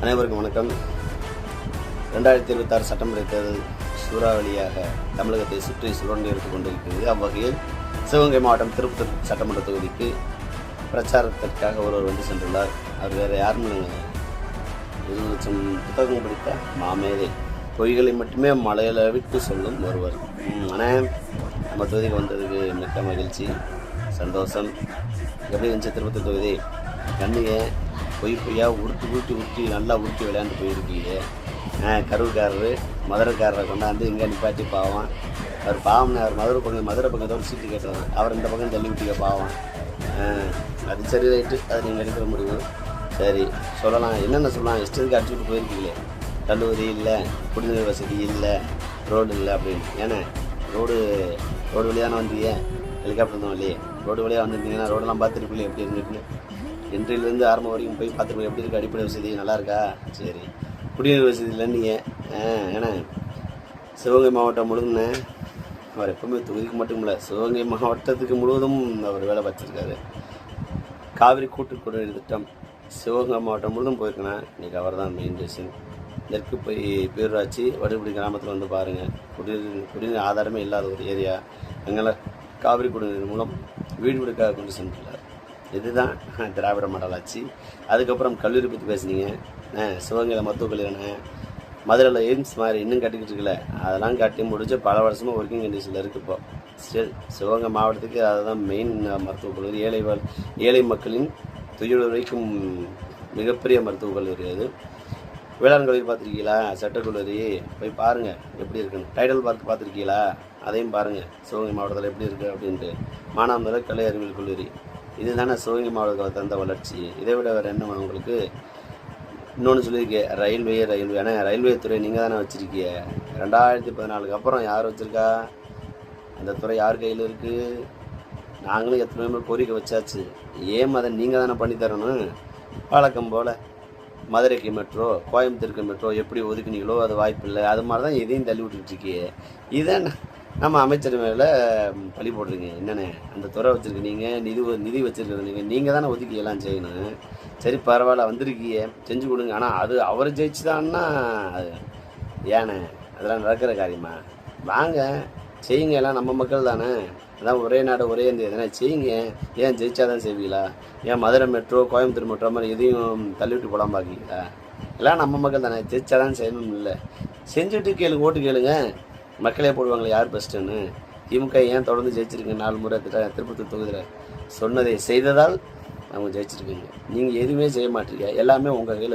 அனைவருக்கும் வணக்கம். 2026 சட்டமன்ற தேர்தல் சூறாவளியாக தமிழகத்தை சுற்றி சுழன்று எடுத்துக் கொண்டிருக்கிறது. அவ்வகையில் சிவகங்கை மாவட்டம் திருப்பத்தூர் சட்டமன்ற தொகுதிக்கு பிரச்சாரத்திற்காக ஒருவர் வந்து சென்றுள்ளார். அவர் வேறு யாரும் இல்லைங்க, 20 லட்சம் புத்தகம் படித்த மாமேதை, பொய்களை மட்டுமே மலையளவிற்கு சொல்லும் ஒருவர். ஆனால் நம்ம தொகுதிக்கு வந்ததுக்கு மிக்க மகிழ்ச்சி, சந்தோஷம். எப்படி இருந்துச்சு திருப்பத்தூர் தொகுதி? கண்ணியை பொய்யா உருட்டி நல்லா உருட்டி விளையாண்டு போயிருக்கீங்க. கரூர்காரரு மதுரைக்காரரை கொண்டாந்து இங்கே நிப்பாட்டி பாவம். அவர் பாவம்னு அவர் மதுரை பக்கத்தோடு சீட்டு கேட்டவர், அவர் இந்த பக்கம் தள்ளி விட்டீங்க பாவம். அது சரி, ரைட்டு, அது நீங்கள் எடுக்கிற முடியும். சரி, சொல்லலாம், என்னென்ன சொல்லலாம், இஷ்டத்துக்கு அடிச்சுட்டு போயிருக்கீங்களே. கல்லூரி இல்லை, குடிநீர் வசதி இல்லை, ரோடு இல்லை அப்படின்னு. ஏன்னா ரோடு வழியானே வந்தீங்க, ஹெலிகாப்டர் தான் இல்லையே, ரோடு வழியாக வந்துருந்தீங்கன்னா ரோடெல்லாம் பார்த்துருப்பீங்களே எப்படி இருந்துருக்குன்னு. இன்றையிலேருந்து ஆரம்பம் வரைக்கும் போய் பார்த்துருப்பீங்க எப்படி இருக்குது, அடிப்படை வசதி நல்லா இருக்கா? சரி, குடிநீர் வசதி இல்லைன்னு நீங்கள் ஏன்னா சிவகங்கை மாவட்டம் முழுதுன்னு அவர் எப்பவுமே தொகுதிக்கு மட்டும் இல்லை, சிவகங்கை மாவட்டத்துக்கு முழுவதும் அவர் வேலை பார்த்துருக்காரு. காவிரி கூட்டு குடிநீர் திட்டம் சிவகங்கை மாவட்டம் முழுதும் போயிருக்கேன்னா இன்றைக்கி அவர் தான் மெயின் ரீசன். இதற்கு போய் பேரூராட்சி வடுகுடி கிராமத்தில் வந்து பாருங்கள், குடிநீர் ஆதாரமே இல்லாத ஒரு ஏரியா. எங்களை காவிரி குடிநீர் மூலம் வீடு வீடுக்காக கொண்டு சென்றுள்ளார். இதுதான் திராவிட மாடல் ஆட்சி. அதுக்கப்புறம் கல்லூரி பற்றி பேசுனீங்க. சிவகங்கையில் மருத்துவக் கல்லூரி, மதுரையில் எய்ம்ஸ் மாதிரி இன்னும் கட்டிக்கிட்டு இருக்குல்ல, அதெல்லாம் கட்டி முடிச்சு பல வருஷமாக ஒர்க்கிங் கண்டிஷனில் இருக்குது. இப்போ ஸ்டில் சிவகங்கை மாவட்டத்துக்கு அதுதான் மெயின் மருத்துவக் கல்லூரி. ஏழை மக்களின் துயில் வரைக்கும் மிகப்பெரிய மருத்துவக் கல்லூரி அது. வேளாண் கல்லூரி பார்த்துருக்கீங்களா? சட்டக்கல்லூரி போய் பாருங்கள் எப்படி இருக்குன்னு. டைடல் பார்க் பார்த்துருக்கீங்களா? அதையும் பாருங்கள், சிவகங்கை மாவட்டத்தில் எப்படி இருக்குது அப்படின்ட்டு. மானாமதுரை கலை அறிவியல் கல்லூரி, இது தானே சிவகங்கை மாவட்டத்தில் தந்த வளர்ச்சி. இதை விட வேறு என்ன வேணும் உங்களுக்கு? இன்னொன்று சொல்லியிருக்கேன், ரயில்வே. ஆனால் ரயில்வே துறை நீங்கள் தானே வச்சுருக்கீங்க. 2014 அப்புறம் யார் வச்சுருக்கா? அந்த துறை யார் கையில் இருக்குது? நாங்களும் எத்தனை பேர் கோரிக்கை வச்சாச்சு. ஏன் அதை நீங்கள் தானே பண்ணித்தரணும்? வழக்கம் போல் மதுரைக்கு மெட்ரோ, கோயம்புத்தூருக்கு மெட்ரோ எப்படி ஒதுக்குனீங்களோ அது வாய்ப்பு இல்லை. அது மாதிரி தான் இதையும் தள்ளி விட்டுருக்கீங்க. இதை நம்ம அமைச்சர் மேலே பழி போடுறீங்க. என்னென்ன அந்த துறை வச்சுருக்கு நீங்கள், நிதி வச்சுருக்கிறது நீங்கள் தானே ஒதுக்கி எல்லாம் செய்யணும். சரி, பரவாயில்ல, வந்திருக்கீங்க, செஞ்சு கொடுங்க. ஆனால் அது அவர் ஜெயிச்சுதான்னா அது ஏண்ணே, அதெல்லாம் நடக்கிற காரியமா? வாங்க செய்யுங்க, எல்லாம் நம்ம மக்கள் தானே. அதான் ஒரே நாடு ஒரே இந்தியா தானே, செய்யுங்க. ஏன் ஜெயிச்சாதான் செய்வீங்களா? ஏன் மதுரை மெட்ரோ, கோயம்புத்தூர் மெட்ரோ மாதிரி எதையும் தள்ளிவிட்டு போடாம பார்க்கீங்களா? எல்லாம் நம்ம மக்கள் தானே, ஜெயிச்சாதான் செய்யணும். இல்லை செஞ்சுட்டு கேளுங்க, ஓட்டு கேளுங்க, மக்களே போடுவாங்களே யார் பெஸ்ட்டுன்னு. திமுக ஏன் தொடர்ந்து ஜெயிச்சிருங்க 4 முறை திருப்பத்தூர் தொகுதியில்? சொன்னதை செய்ததால் அவங்க ஜெயிச்சிருக்கீங்க. நீங்கள் எதுவுமே செய்ய மாட்டீங்க, எல்லாமே உங்கள் கையில் இருக்குது.